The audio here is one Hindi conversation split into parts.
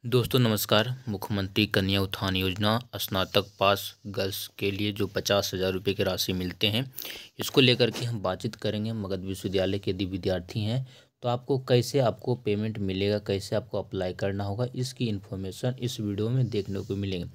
दोस्तों नमस्कार। मुख्यमंत्री कन्या उत्थान योजना स्नातक पास गर्ल्स के लिए जो 50,000 रुपये की राशि मिलते हैं, इसको लेकर के हम बातचीत करेंगे। मगध विश्वविद्यालय के यदि विद्यार्थी हैं तो आपको कैसे आपको पेमेंट मिलेगा, कैसे आपको अप्लाई करना होगा, इसकी इन्फॉर्मेशन इस वीडियो में देखने को मिलेंगे।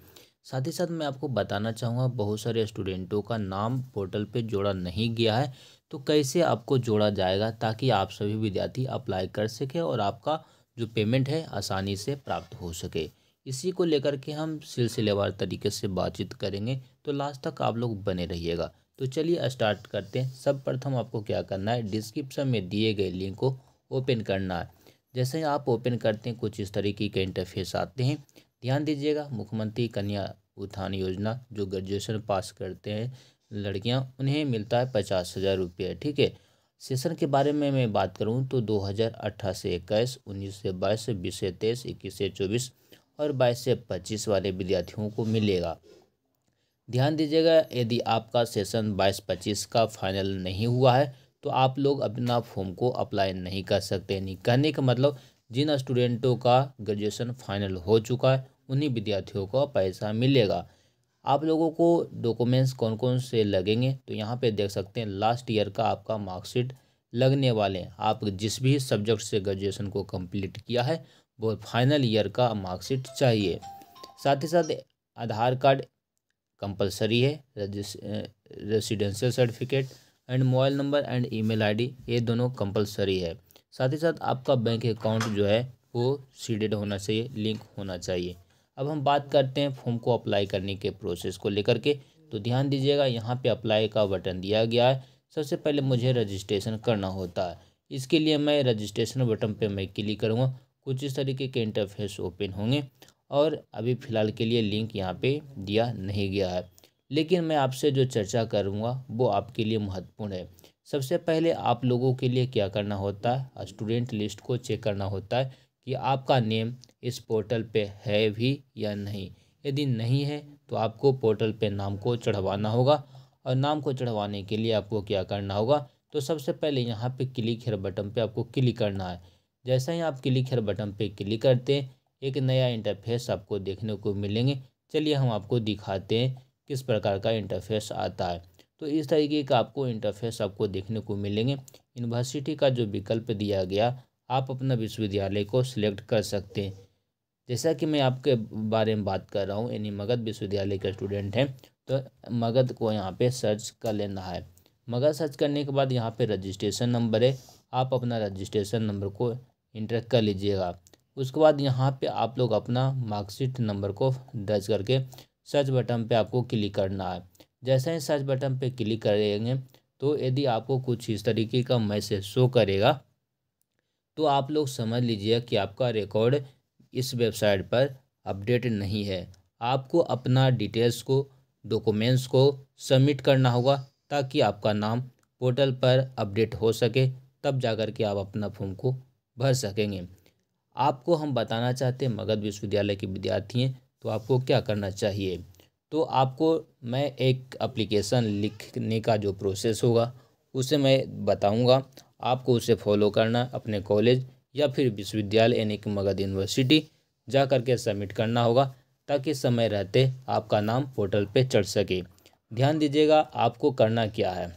साथ ही साथ मैं आपको बताना चाहूँगा, बहुत सारे स्टूडेंटों का नाम पोर्टल पे जोड़ा नहीं गया है, तो कैसे आपको जोड़ा जाएगा ताकि आप सभी विद्यार्थी अप्लाई कर सकें और आपका जो पेमेंट है आसानी से प्राप्त हो सके। इसी को लेकर के हम सिलसिलेवार तरीके से बातचीत करेंगे, तो लास्ट तक आप लोग बने रहिएगा। तो चलिए स्टार्ट करते हैं। सब प्रथम आपको क्या करना है, डिस्क्रिप्शन में दिए गए लिंक को ओपन करना है। जैसे ही आप ओपन करते हैं कुछ इस तरीके के इंटरफेस आते हैं। ध्यान दीजिएगा, मुख्यमंत्री कन्या उत्थान योजना जो ग्रेजुएशन पास करते हैं लड़कियां, उन्हें मिलता है 50,000 रुपये। ठीक है। सेशन के बारे में मैं बात करूं तो 2018 से 21, 19 से 22, 20 से 23, 21 से 24 और 22 से 25 वाले विद्यार्थियों को मिलेगा। ध्यान दीजिएगा, यदि आपका सेशन 22-25 का फाइनल नहीं हुआ है तो आप लोग अपना फॉर्म को अप्लाई नहीं कर सकते। नहीं कहने का मतलब, जिन स्टूडेंटों का ग्रेजुएशन फाइनल हो चुका है उन्हीं विद्यार्थियों को पैसा मिलेगा। आप लोगों को डॉक्यूमेंट्स कौन कौन से लगेंगे तो यहाँ पे देख सकते हैं, लास्ट ईयर का आपका मार्कशीट लगने वाले हैं। आप जिस भी सब्जेक्ट से ग्रेजुएशन को कंप्लीट किया है वो फाइनल ईयर का मार्कशीट चाहिए। साथ ही साथ आधार कार्ड कंपलसरी है, residential certificate and mobile number and email ID, ये दोनों कंपलसरी है। साथ ही साथ आपका बैंक अकाउंट जो है वो सीडेड होना चाहिए, लिंक होना चाहिए। अब हम बात करते हैं फॉर्म को अप्लाई करने के प्रोसेस को लेकर के। तो ध्यान दीजिएगा, यहाँ पे अप्लाई का बटन दिया गया है। सबसे पहले मुझे रजिस्ट्रेशन करना होता है। इसके लिए मैं रजिस्ट्रेशन बटन पे मैं क्लिक करूँगा। कुछ इस तरीके के इंटरफेस ओपन होंगे और अभी फ़िलहाल के लिए लिंक यहाँ पे दिया नहीं गया है, लेकिन मैं आपसे जो चर्चा करूँगा वो आपके लिए महत्वपूर्ण है। सबसे पहले आप लोगों के लिए क्या करना होता है, स्टूडेंट लिस्ट को चेक करना होता है कि आपका नेम इस पोर्टल पे है भी या नहीं। यदि नहीं है तो आपको पोर्टल पे नाम को चढ़वाना होगा, और नाम को चढ़वाने के लिए आपको क्या करना होगा, तो सबसे पहले यहाँ पे क्लिक हियर बटन पे आपको क्लिक करना है। जैसा ही आप क्लिक हियर बटन पे क्लिक करते हैं, एक नया इंटरफेस आपको देखने को मिलेंगे। चलिए हम आपको दिखाते हैं किस प्रकार का इंटरफेस आता है। तो इस तरीके का आपको इंटरफेस आपको देखने को मिलेंगे। यूनिवर्सिटी का जो विकल्प दिया गया, आप अपना विश्वविद्यालय को सिलेक्ट कर सकते हैं। जैसा कि मैं आपके बारे में बात कर रहा हूँ, यानी मगध विश्वविद्यालय का स्टूडेंट हैं, तो मगध को यहाँ पे सर्च कर लेना है। मगध सर्च करने के बाद यहाँ पे रजिस्ट्रेशन नंबर है, आप अपना रजिस्ट्रेशन नंबर को इंटर कर लीजिएगा। उसके बाद यहाँ पे आप लोग अपना मार्कशीट नंबर को दर्ज करके सर्च बटन पे आपको क्लिक करना है। जैसे ही सर्च बटन पे क्लिक करेंगे तो यदि आपको कुछ इस तरीके का मैसेज शो करेगा, तो आप लोग समझ लीजिए कि आपका रिकॉर्ड इस वेबसाइट पर अपडेट नहीं है। आपको अपना डिटेल्स को, डॉक्यूमेंट्स को सबमिट करना होगा ताकि आपका नाम पोर्टल पर अपडेट हो सके, तब जाकर के आप अपना फॉर्म को भर सकेंगे। आपको हम बताना चाहते हैं, मगध विश्वविद्यालय के विद्यार्थी हैं तो आपको क्या करना चाहिए। तो आपको मैं एक एप्लीकेशन लिखने का जो प्रोसेस होगा उसे मैं बताऊंगा, आपको उसे फॉलो करना, अपने कॉलेज या फिर विश्वविद्यालय यानी कि मगध यूनिवर्सिटी जा कर के सबमिट करना होगा ताकि समय रहते आपका नाम पोर्टल पे चढ़ सके। ध्यान दीजिएगा, आपको करना क्या है।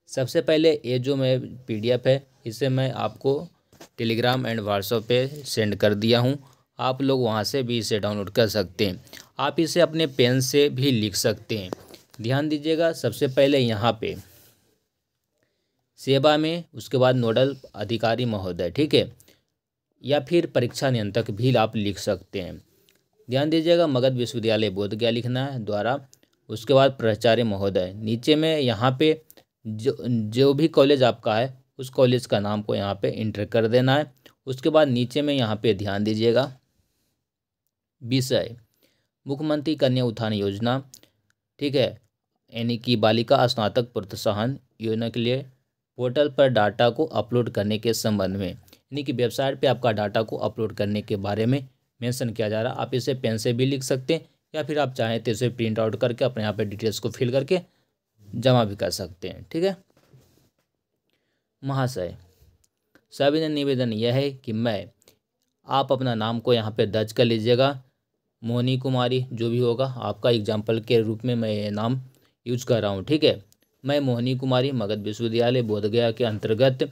सबसे पहले ये जो मैं PDF है इसे मैं आपको टेलीग्राम एंड व्हाट्सएप पे सेंड कर दिया हूँ। आप लोग वहाँ से भी इसे डाउनलोड कर सकते हैं। आप इसे अपने पेन से भी लिख सकते हैं। ध्यान दीजिएगा, सबसे पहले यहाँ पे सेवा में, उसके बाद नोडल अधिकारी महोदय, ठीक है, या फिर परीक्षा नियंत्रक भी आप लिख सकते हैं। ध्यान दीजिएगा, मगध विश्वविद्यालय बोधगया लिखना है द्वारा, उसके बाद प्राचार्य महोदय। नीचे में यहाँ पे जो भी कॉलेज आपका है उस कॉलेज का नाम को यहाँ पे इंटर कर देना है। उसके बाद नीचे में यहाँ पे ध्यान दीजिएगा, विषय मुख्यमंत्री कन्या उत्थान योजना, ठीक है, यानी कि बालिका स्नातक प्रोत्साहन योजना के लिए पोर्टल पर डाटा को अपलोड करने के संबंध में, यानी कि वेबसाइट पे आपका डाटा को अपलोड करने के बारे में मेंशन किया जा रहा है। आप इसे पेन से भी लिख सकते हैं या फिर आप चाहें तो इसे प्रिंट आउट करके अपने यहाँ पे डिटेल्स को फिल करके जमा भी कर सकते हैं। ठीक है। महाशय, सविनय निवेदन यह है कि मैं आप अपना नाम को यहाँ पे दर्ज कर लीजिएगा। मोहनी कुमारी जो भी होगा, आपका एग्जाम्पल के रूप में मैं ये नाम यूज कर रहा हूँ, ठीक है। मैं मोहनी कुमारी मगध विश्वविद्यालय बोधगया के अंतर्गत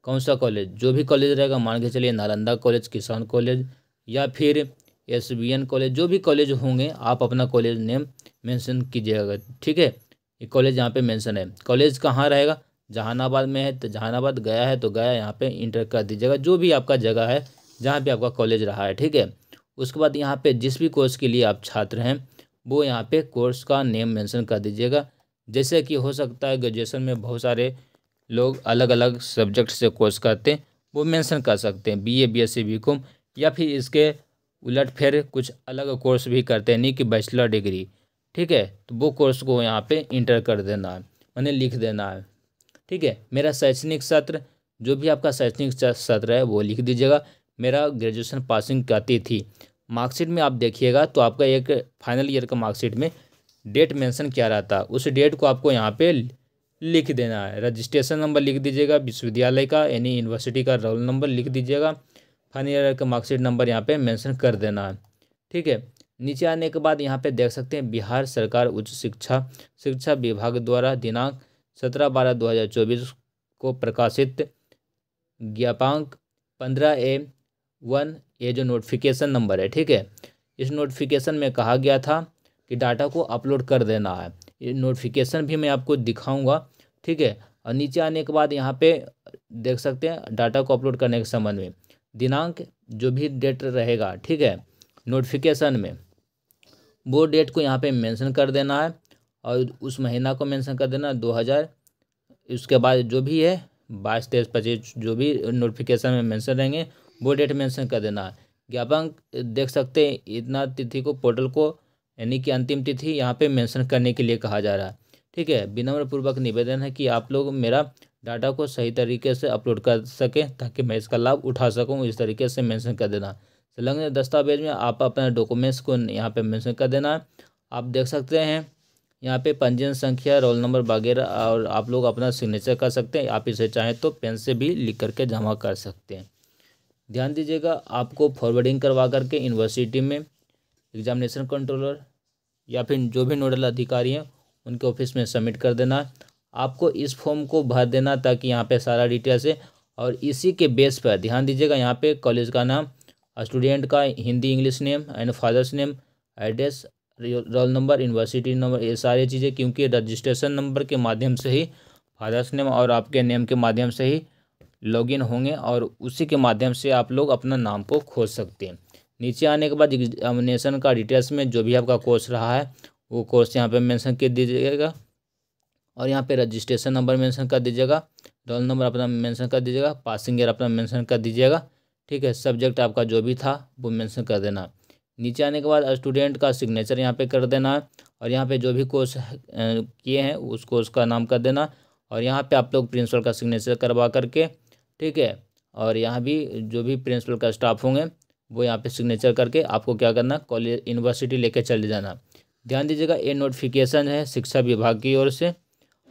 कौन सा कॉलेज, जो भी कॉलेज रहेगा, मान के चलिए नालंदा कॉलेज, किसान कॉलेज या फिर SBN कॉलेज, जो भी कॉलेज होंगे आप अपना कॉलेज नेम मेंशन कीजिएगा, ठीक है। ये कॉलेज यहाँ पे मेंशन है। कॉलेज कहाँ रहेगा, जहानाबाद में है तो जहानाबाद, गया है तो गया, यहाँ पे इंटर कर दीजिएगा, जो भी आपका जगह है जहाँ पे आपका कॉलेज रहा है, ठीक है। उसके बाद यहाँ पे जिस भी कोर्स के लिए आप छात्र हैं वो यहाँ पे कोर्स का नेम मेंशन कर दीजिएगा। जैसे कि हो सकता है ग्रेजुएशन में बहुत सारे लोग अलग अलग सब्जेक्ट से कोर्स करते हैं, वो मेंशन कर सकते हैं BA BSc BCom, या फिर इसके उलट फिर कुछ अलग कोर्स भी करते हैं, नहीं कि बैचलर डिग्री, ठीक है। तो वो कोर्स को यहाँ पे इंटर कर देना है, मैंने लिख देना है, ठीक है। मेरा शैक्षणिक सत्र, जो भी आपका शैक्षणिक सत्र है वो लिख दीजिएगा। मेरा ग्रेजुएशन पासिंग का तिथि, मार्कशीट में आप देखिएगा तो आपका एक फाइनल ईयर का मार्कशीट में डेट मेंशन किया रहता है, उस डेट को आपको यहाँ पे लिख देना है। रजिस्ट्रेशन नंबर लिख दीजिएगा, विश्वविद्यालय का यानी यूनिवर्सिटी का रोल नंबर लिख दीजिएगा, फाइनल ईयर का मार्कशीट नंबर यहाँ पे मेंशन कर देना है, ठीक है। नीचे आने के बाद यहाँ पे देख सकते हैं बिहार सरकार उच्च शिक्षा विभाग द्वारा दिनांक 17/12/2024 को प्रकाशित ज्ञापांक 15A1, ये जो नोटिफिकेशन नंबर है, ठीक है। इस नोटिफिकेशन में कहा गया था कि डाटा को अपलोड कर देना है। ये नोटिफिकेशन भी मैं आपको दिखाऊंगा, ठीक है। और नीचे आने के बाद यहाँ पे देख सकते हैं डाटा को अपलोड करने के संबंध में दिनांक, जो भी डेट रहेगा, ठीक है, नोटिफिकेशन में वो डेट को यहाँ पे मेंशन कर देना है और उस महीना को मेंशन कर देना 2000, उसके बाद जो भी है 22, 23, 25 जो भी नोटिफिकेशन में मेंशन रहेंगे वो डेट मेंशन कर देना है। ज्ञापन देख सकते हैं इतना तिथि को पोर्टल को यानी कि अंतिम तिथि यहाँ पे मेंशन करने के लिए कहा जा रहा है, ठीक है। विनम्र पूर्वक निवेदन है कि आप लोग मेरा डाटा को सही तरीके से अपलोड कर सकें ताकि मैं इसका लाभ उठा सकूं, इस तरीके से मेंशन कर देना। संलग्न दस्तावेज में आप अपने डॉक्यूमेंट्स को यहाँ पे मेंशन कर देना है। आप देख सकते हैं यहाँ पे पंजीयन संख्या, रोल नंबर वगैरह, और आप लोग अपना सिग्नेचर कर सकते हैं। आप इसे चाहें तो पेन से भी लिख करके जमा कर सकते हैं। ध्यान दीजिएगा, आपको फॉरवर्डिंग करवा करके यूनिवर्सिटी में एग्जामिनेशन कंट्रोलर या फिर जो भी नोडल अधिकारी हैं उनके ऑफिस में सबमिट कर देना है। आपको इस फॉर्म को भर देना ताकि यहाँ पे सारा डिटेल्स है, और इसी के बेस पर ध्यान दीजिएगा यहाँ पे कॉलेज का नाम, स्टूडेंट का Hindi English name and father's name, address, roll number, university number, ये सारी चीज़ें, क्योंकि रजिस्ट्रेशन नंबर के माध्यम से ही फादर्स नेम और आपके नेम के माध्यम से ही लॉगिन होंगे और उसी के माध्यम से आप लोग अपना नाम को खोज सकते हैं। नीचे आने के बाद एग्जामिनेशन का डिटेल्स में जो भी आपका कोर्स रहा है वो कोर्स यहाँ पे मेंशन कर दीजिएगा, और यहाँ पे रजिस्ट्रेशन नंबर मेंशन कर दीजिएगा, रोल नंबर अपना मेंशन कर दीजिएगा, पासिंग ईयर अपना मेंशन कर दीजिएगा, ठीक है। सब्जेक्ट आपका जो भी था वो मेंशन कर देना। नीचे आने के बाद स्टूडेंट का सिग्नेचर यहाँ पे कर देना है, और यहाँ पे जो भी कोर्स किए हैं उस कोर्स का नाम कर देना, और यहाँ पे आप लोग प्रिंसिपल का सिग्नेचर करवा करके, ठीक है, और यहाँ भी जो भी प्रिंसिपल का स्टाफ होंगे वो यहाँ पे सिग्नेचर करके आपको क्या करना, कॉलेज यूनिवर्सिटी लेके चले जाना। ध्यान दीजिएगा ये नोटिफिकेशन है शिक्षा विभाग की ओर से,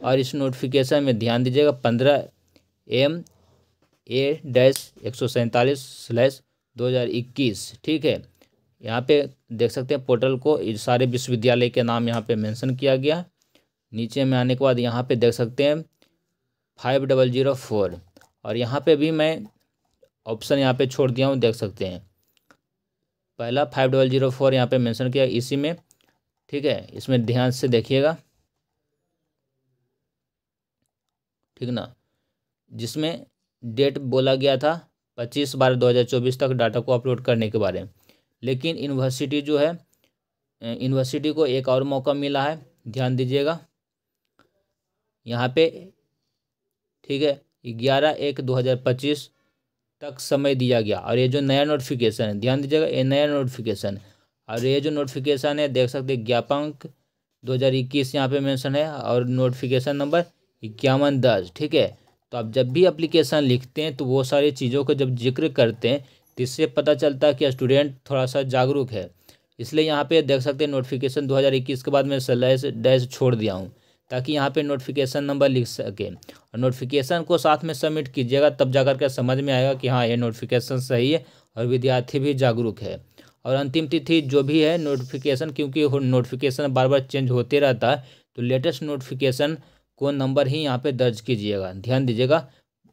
और इस नोटिफिकेशन में ध्यान दीजिएगा 15A-147/2021, ठीक है। यहाँ पे देख सकते हैं पोर्टल को सारे विश्वविद्यालय के नाम यहाँ पे मेंशन किया गया। नीचे में आने के बाद यहाँ पे देख सकते हैं 5004, और यहाँ पे भी मैं ऑप्शन यहाँ पे छोड़ दिया हूँ, देख सकते हैं पहला 5004 यहाँ पे मेंशन किया इसी में, ठीक है। इसमें ध्यान से देखिएगा, ठीक ना, जिसमें डेट बोला गया था 25/12/2024 तक डाटा को अपलोड करने के बारे में, लेकिन यूनिवर्सिटी जो है, यूनिवर्सिटी को एक और मौका मिला है, ध्यान दीजिएगा यहाँ पे, ठीक है। 11/1/2025 तक समय दिया गया, और ये जो नया नोटिफिकेशन है, ध्यान दीजिएगा ये नया नोटिफिकेशन, और ये जो नोटिफिकेशन है देख सकते हैं ज्ञापांक 2021 यहाँ पे मेंशन है, और नोटिफिकेशन नंबर 5110, ठीक है। तो आप जब भी एप्लीकेशन लिखते हैं तो वो सारी चीज़ों को जब जिक्र करते हैं तो इससे पता चलता है कि स्टूडेंट थोड़ा सा जागरूक है। इसलिए यहाँ पे देख सकते हैं नोटिफिकेशन 2021 के बाद मैं स्लैश डैश छोड़ दिया हूँ, ताकि यहाँ पे नोटिफिकेशन नंबर लिख सके। और नोटिफिकेशन को साथ में सबमिट कीजिएगा, तब जाकर के समझ में आएगा कि हाँ ये नोटिफिकेशन सही है और विद्यार्थी भी जागरूक है। और अंतिम तिथि जो भी है नोटिफिकेशन, क्योंकि नोटिफिकेशन बार बार चेंज होते रहता है, तो लेटेस्ट नोटिफिकेशन को नंबर ही यहाँ पे दर्ज कीजिएगा। ध्यान दीजिएगा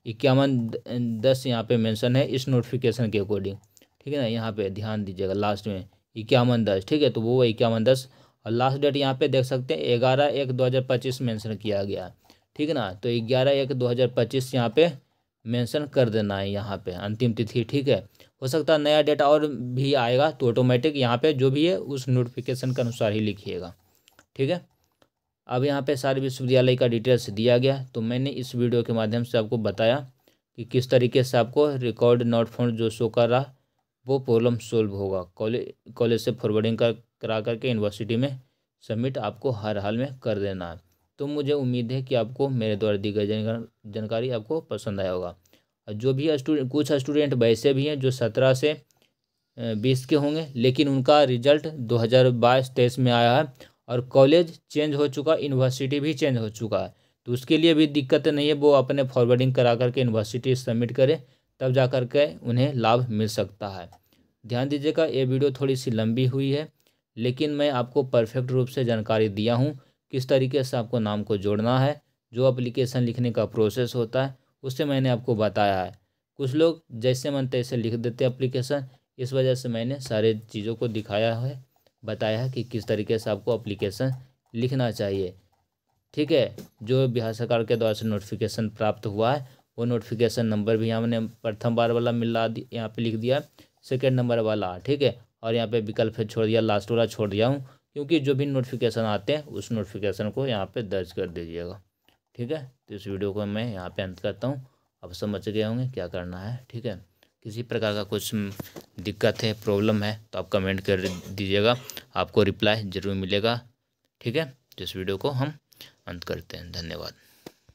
5110 यहाँ पे मेंशन है इस नोटिफिकेशन के अकॉर्डिंग, ठीक है ना। यहाँ पे ध्यान दीजिएगा लास्ट में 5110, ठीक है, तो वो 5110। और लास्ट डेट यहाँ पे देख सकते हैं 11/1/2025 मेंशन किया गया, ठीक है ना। तो 11/1/2025 यहाँ पे मेंशन कर देना है यहाँ पे अंतिम तिथि, ठीक है। हो सकता है नया डेटा और भी आएगा, तो ऑटोमेटिक यहाँ पे जो भी है उस नोटिफिकेशन के अनुसार ही लिखिएगा, ठीक है। अब यहाँ पे सारे विश्वविद्यालय का डिटेल्स दिया गया। तो मैंने इस वीडियो के माध्यम से आपको बताया कि किस तरीके से आपको रिकॉर्ड नॉट फाउंड जो शो कर रहा वो प्रॉब्लम सोल्व होगा। कॉलेज से फॉरवर्डिंग करा करके यूनिवर्सिटी में सबमिट आपको हर हाल में कर देना है। तो मुझे उम्मीद है कि आपको मेरे द्वारा दी गई जानकारी आपको पसंद आया होगा। और जो भी कुछ स्टूडेंट वैसे भी हैं जो 17 से 20 के होंगे, लेकिन उनका रिजल्ट 2022-23 में आया है और कॉलेज चेंज हो चुका, यूनिवर्सिटी भी चेंज हो चुका है, तो उसके लिए भी दिक्कत नहीं है। वो अपने फॉरवर्डिंग करा करके यूनिवर्सिटी सबमिट करें, तब जा कर के उन्हें लाभ मिल सकता है। ध्यान दीजिएगा ये वीडियो थोड़ी सी लंबी हुई है, लेकिन मैं आपको परफेक्ट रूप से जानकारी दिया हूँ किस तरीके से आपको नाम को जोड़ना है। जो एप्लीकेशन लिखने का प्रोसेस होता है उससे मैंने आपको बताया है। कुछ लोग जैसे मन तैसे लिख देते एप्लीकेशन, इस वजह से मैंने सारे चीज़ों को दिखाया है, बताया है कि किस तरीके से आपको एप्लीकेशन लिखना चाहिए, ठीक है। जो बिहार सरकार के द्वारा से नोटिफिकेशन प्राप्त हुआ है वो नोटिफिकेशन नंबर भी हमने प्रथम बार वाला मिला यहाँ पे लिख दिया, सेकेंड नंबर वाला, ठीक है। और यहाँ पे विकल्प छोड़ दिया, लास्ट वाला छोड़ दिया हूँ, क्योंकि जो भी नोटिफिकेशन आते हैं उस नोटिफिकेशन को यहाँ पे दर्ज कर दीजिएगा, ठीक है। तो इस वीडियो को मैं यहाँ पे अंत करता हूँ। अब समझ गए होंगे क्या करना है, ठीक है। किसी प्रकार का कुछ दिक्कत है, प्रॉब्लम है, तो आप कमेंट कर दीजिएगा, आपको रिप्लाई ज़रूर मिलेगा, ठीक है। तो इस वीडियो को हम अंत करते हैं। धन्यवाद।